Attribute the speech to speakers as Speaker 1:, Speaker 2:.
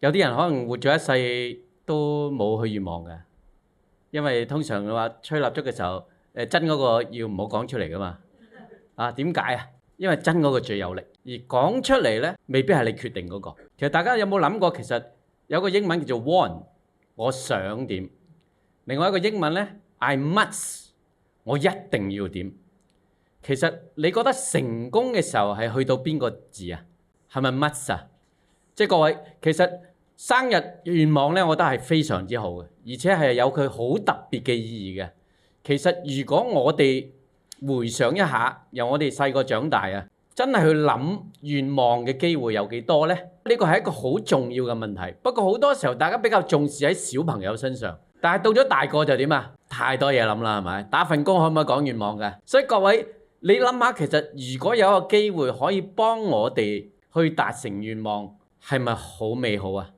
Speaker 1: 有啲人可能活咗一世都冇去願望嘅，因為通常嘅話吹蠟燭嘅時候，真嗰個要唔好講出嚟噶嘛。點解啊？因為真嗰個最有力，而講出嚟咧未必係你決定嗰個。其實大家有冇諗過，其實有個英文叫做 want， 我想點；另外一個英文咧 I must， 我一定要點。其實你覺得成功嘅時候係去到邊個字啊？係咪 must 啊？即係各位，其實生日願望咧，我覺得係非常之好嘅，而且係有佢好特別嘅意義嘅。其實如果我哋回想一下，由我哋細個長大啊，真係去諗願望嘅機會有幾多呢？呢個係一個好重要嘅問題。不過好多時候大家比較重視喺小朋友身上，但係到咗大個就點啊？太多嘢諗啦，係咪？打份工可唔可以講願望嘅？所以各位，你諗下，其實如果有一個機會可以幫我哋去達成願望，係咪好美好啊？